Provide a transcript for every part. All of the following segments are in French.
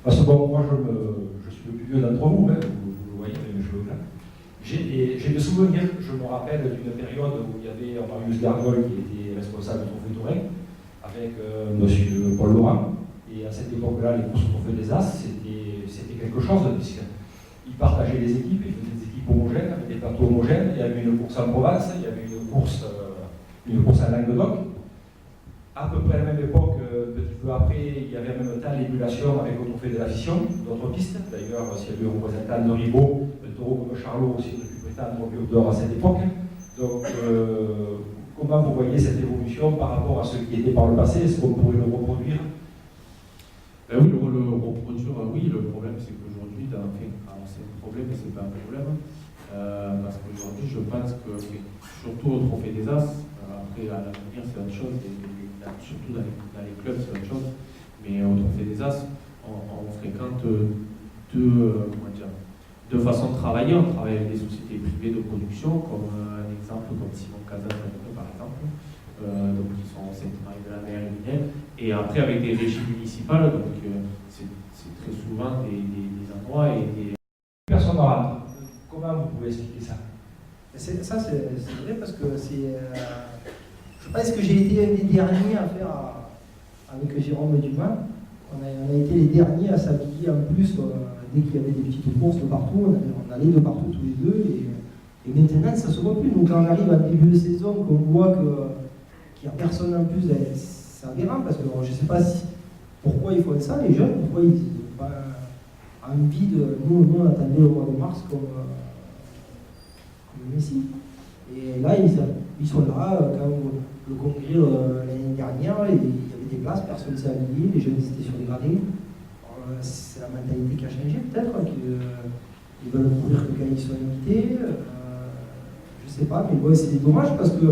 Parce que bon, moi je suis le plus vieux d'entre vous, hein, vous le voyez avec mes cheveux blancs. J'ai des souvenirs, je me rappelle d'une période où il y avait Marius Gargol qui était responsable du Trophée Tourin, avec monsieur Paul Laurent. Et à cette époque-là, les courses au Trophée des As, c'était quelque chose, puisqu'ils partageaient les équipes, ils faisaient des équipes homogènes, avec des plateaux homogènes. Il y avait une course en Provence, il y avait une course à Languedoc. À peu près à la même époque, un petit peu après, il y avait en même temps l'émulation avec le Trophée de la Fission, d'autres pistes. D'ailleurs, s'il y avait un représentant de Ribot, le taureau comme Charlot aussi aurait pu prétendre au Globe d'Or à cette époque. Donc, comment vous voyez cette évolution par rapport à ce qui était par le passé? Est-ce qu'on pourrait le reproduire? Oui, le reproduire, oui. Le problème, c'est qu'aujourd'hui, alors c'est un problème, mais c'est pas un problème. Parce qu'aujourd'hui, je pense que, surtout au Trophée des As, après à l'avenir, c'est autre chose, surtout dans les clubs, c'est autre chose. Mais au Trophée des As, on fréquente deux façons de travailler. On travaille avec des sociétés privées de production, comme un exemple comme Simon Casas, par exemple, donc qui sont au Sainte-Marie de la Mer et Lunel. Et après avec des régies municipales, donc c'est très souvent des endroits et des personnes ne rentrent. Comment vous pouvez expliquer ça? Ça, c'est vrai parce que c'est. Je pense que j'ai été un des derniers à faire avec Jérôme Dumas. On a été les derniers à s'habiller en plus dès qu'il y avait des petites courses de partout. On allait de partout tous les deux. Et maintenant, ça ne se voit plus. Donc, quand on arrive à début de saison, qu'on voit qu'il n'y a personne en plus, c'est aberrant parce que je ne sais pas pourquoi ils font ça, les jeunes, pourquoi ils n'ont pas envie de. Nous, on attendait le mois de mars comme Messi. Et là, ils sont là. Quand le congrès l'année dernière, il y avait des places, personne ne s'est habillé, les jeunes étaient sur les gradés. C'est la mentalité qui a changé, peut-être, qu'ils veulent courir que quand ils sont invités. Je sais pas, mais bon, c'est dommage parce que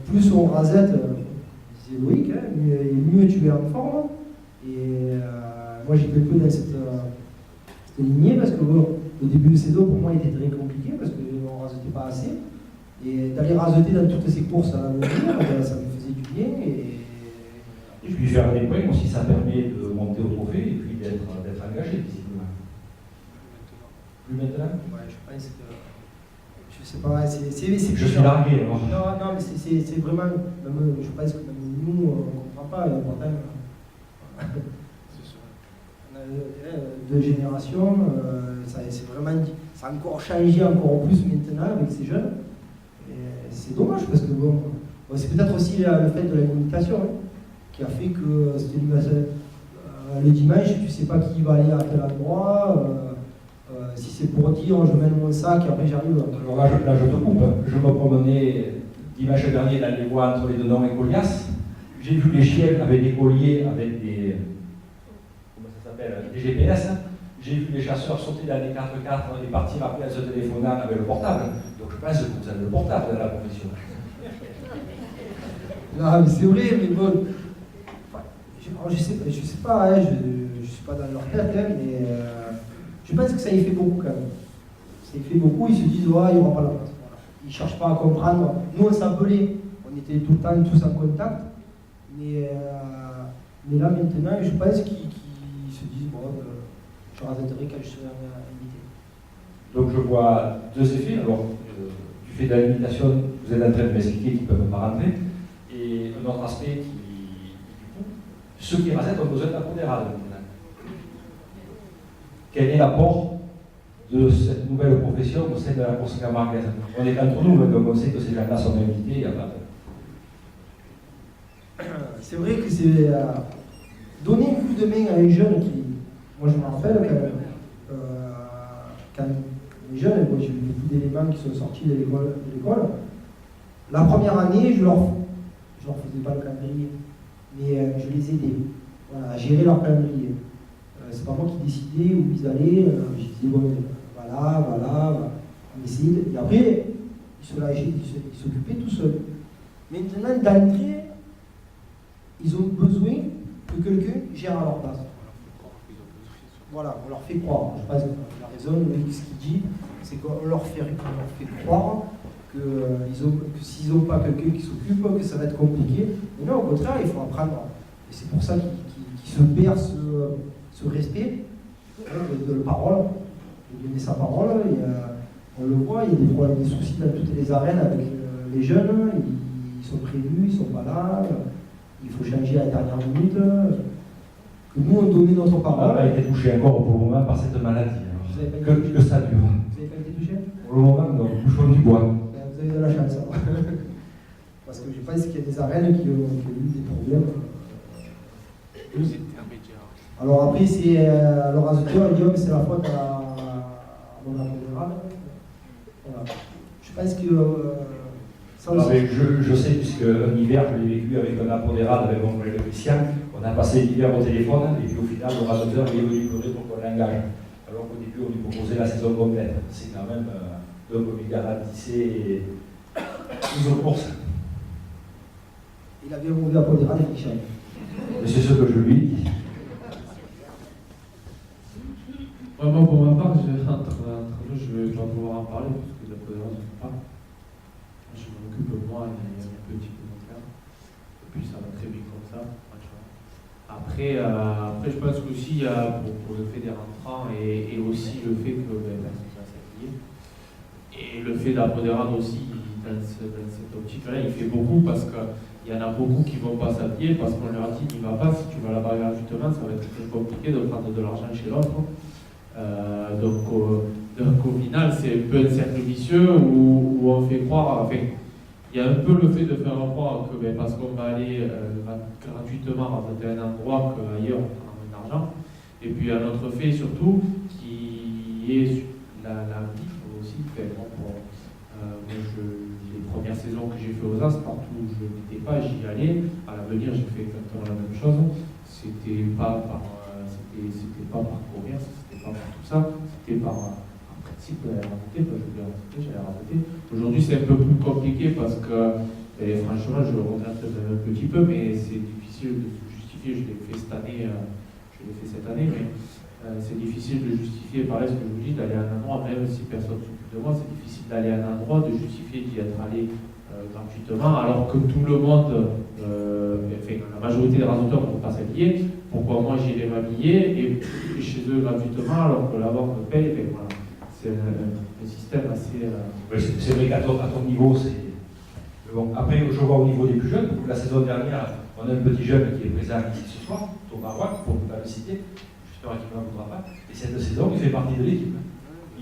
plus on rasette, disait Loïc, hein, mieux tu es en forme. Et moi, j'ai quelque peu dans cette lignée parce que le début de saison, pour moi, était très compliqué parce qu'on ne rasetait pas assez. Et d'aller raseter dans toutes ces courses à l'avenir, ça me faisait du bien. Et puis faire des points aussi, ça permet de monter au trophée et puis d'être engagé, visiblement. Plus maintenant? Ouais, je pense que. Je sais pas, c'est je suis largué. Alors. Non, mais c'est vraiment. Je pense que même nous, on ne comprend pas. Pourtant, on a deux générations, c'est vraiment. Ça a encore changé encore plus maintenant avec ces jeunes. C'est dommage parce que bon, c'est peut-être aussi le fait de la communication qui a fait que le dimanche, tu ne sais pas qui va aller à quel endroit. Si c'est pour dire je mène mon sac et après j'arrive. Alors là, je te coupe. Je me promenais dimanche dernier dans les bois entre les Denon et Goliath. J'ai vu les chiens avec des colliers, avec des. Comment ça s'appelle? Des GPS. J'ai vu les chasseurs sauter dans les 4x4 et partir après en se téléphonant avec le portable. Donc je pense que vous avez le portable dans la profession. Non, mais c'est vrai, mais bon. Je sais pas, hein, je suis pas dans leur tête, hein, mais je pense que ça y fait beaucoup quand même. Ça y fait beaucoup, ils se disent, ouais, il n'y aura pas la place. Voilà. Ils ne cherchent pas à comprendre. Nous, on s'appelait, on était tout le temps tous en contact, mais là maintenant, je pense qu'ils se disent, bon, je rasetterai quand je serai invité. Donc je vois deux effets. Alors, du fait de l'invitation, vous êtes en train de m'expliquer qu'ils ne peuvent pas rentrer. Et un autre aspect qui, du coup, ceux qui rasettent ont besoin d'appodérable maintenant. Quel est l'apport de cette nouvelle profession au sein de la course camarguaise? On est entre nous, mais comme on sait que ces gens-là sont invités, il n'y a pas de... C'est vrai que c'est donner un coup de main à un jeune qui... Moi, je me rappelle quand les jeunes, j'ai eu beaucoup d'éléments qui sont sortis de l'école. La première année, je leur faisais pas le calendrier, mais je les aidais à gérer leur calendrier. C'est pas moi qui décidais où ils allaient. Je disais, bon, voilà, on essayait. Et après, ils s'occupaient tout seuls. Maintenant, d'entrée, ils ont besoin que quelqu'un gère à leur place. Voilà, on leur fait croire. Je pense que la raison, ce qu'il dit, c'est qu'on leur fait croire que s'ils n'ont pas quelqu'un qui s'occupe, que ça va être compliqué. Mais non, au contraire, il faut apprendre. Et c'est pour ça qu'ils se perdent ce respect, de parole, de donner sa parole. Et, on le voit, il y a des problèmes, des soucis dans toutes les arènes avec les jeunes, ils sont prévus, ils ne sont pas là, il faut changer à la dernière minute. Que nous, on donnait notre On parole. n'a pas été touché encore pour le moment par cette maladie. Vous avez pas Que, été touché. que ça dure. Vous n'avez pas été touché? Pour le moment, non, touchons du bois. Ben, vous avez de la chance. Alors. Parce que je pense qu'il y a des arènes qui ont eu des problèmes. Alors après, c'est le raseteur, il dit que c'est la faute à mon apodérable. Voilà. Je pense que ça Non, aussi. mais je sais, puisque un hiver, je l'ai vécu avec un apodérable, avec mon collègue Christian, on a passé l'hiver au téléphone, et puis au final, le raseteur est venu pleurer pour qu'on l'engage. Alors qu'au début, on lui proposait la saison complète. C'est quand même, donc on lui garantissait une course. Il avait un mauvais apodérable, Michel. Et c'est ce que je lui dis. Ouais, moi, pour ma part, entre nous, je vais pas pouvoir en parler, parce que l'apodérable, je ne sais pas. Je m'en occupe moi et un petit peu mon frère. Et puis ça va très bien comme ça. Après, je pense qu'aussi, il y a pour le fait des rentrants et aussi le fait que personne ne va s'habiller. Et le fait d'apodérable aussi, dans cette optique-là, il fait beaucoup parce qu'il y en a beaucoup qui ne vont pas s'habiller parce qu'on leur dit, n'y va pas, si tu vas là-bas gratuitement, ça va être très compliqué de prendre de l'argent chez l'autre. Donc au final, c'est un peu un cercle vicieux où on fait croire, enfin, il y a un peu le fait de faire croire que parce qu'on va aller gratuitement raser un endroit qu'ailleurs on prend moins d'argent. Et puis un autre fait surtout qui est la vie aussi. Les premières saisons que j'ai fait aux As, partout où je n'étais pas, j'y allais. À l'avenir, j'ai fait exactement la même chose. C'était pas par commerce, c'était pas par tout ça, c'était par principe de la rareté, je voulais rareter, j'allais rareter. Aujourd'hui, c'est un peu plus compliqué parce que, franchement, je le regrette un petit peu, mais c'est difficile de se justifier. Je l'ai fait cette année, mais c'est difficile de justifier, pareil, ce que je vous dis, d'aller à un endroit, même si personne ne s'occupe de moi, c'est difficile d'aller à un endroit, de justifier d'y être allé gratuitement, alors que tout le monde, la majorité des rasoteurs ne vont pas s'habiller. Pourquoi moi j'irai m'habiller et chez eux gratuitement alors que là-bas on me paye? Voilà. C'est un système assez. C'est vrai qu'à ton niveau, c'est. Bon, après, je vois au niveau des plus jeunes, la saison dernière, on a un petit jeune qui est présent ici ce soir, Thomas Roy, pour ne pas le citer, j'espère qu'il ne m'en voudra pas. Et cette saison, il fait partie de l'équipe.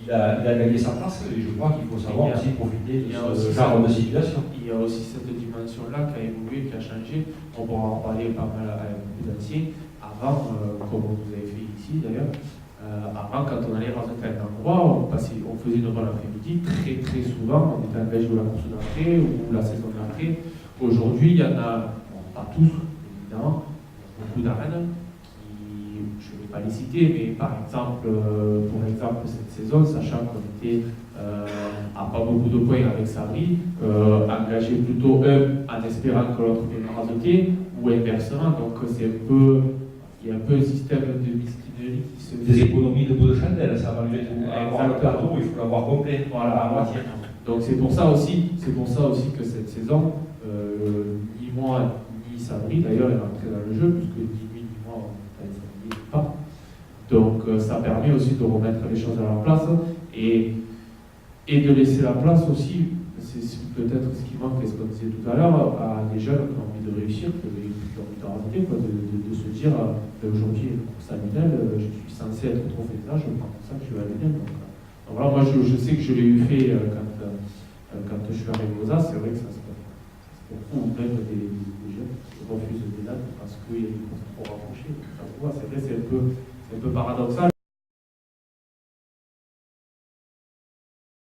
Il a gagné sa place et je crois qu'il faut savoir aussi profiter de ce genre de situation. Il y a aussi cette dimension-là qui a évolué, qui a changé. On pourra en parler pas mal avec beaucoup d'anciens. Avant, comme vous avez fait ici d'ailleurs, avant quand on allait raser un endroit, on faisait une bonne après-midi, très très souvent, on était engagé de la course d'après ou la saison d'après. Aujourd'hui, il y en a, pas tous évidemment, beaucoup d'arènes qui, je ne vais pas les citer, mais par exemple, pour exemple cette saison, sachant qu'on était à pas beaucoup de points avec Sabri, engagé plutôt un en espérant que l'autre vienne raseter, ou inversement, donc c'est un peu. Il y a un peu un système de miskinerie qui se fait. Des économies de bout de chandelle, ça malgré tout. Avoir le plateau, il faut l'avoir complet. Voilà, à moitié. Donc c'est pour ça aussi que cette saison, ni moi ni Sabri d'ailleurs est rentré dans le jeu, puisque ni lui ni moi on ne pas. Donc ça permet aussi de remettre les choses à leur place et de laisser la place aussi, c'est peut-être ce qui manque, et ce qu'on disait tout à l'heure, à des jeunes qui ont envie de réussir, qui ont envie de rater, de se dire aujourd'hui, une course annuelle, je suis censé être trophée de je prends pour ça que je vais à l'année. Donc voilà, moi je sais que je l'ai eu fait quand je suis arrivé aux As, c'est vrai que ça se retrouve même des jeunes qui refusent des dates parce qu'il y a des courses trop rapprochées. C'est vrai, c'est un peu paradoxal.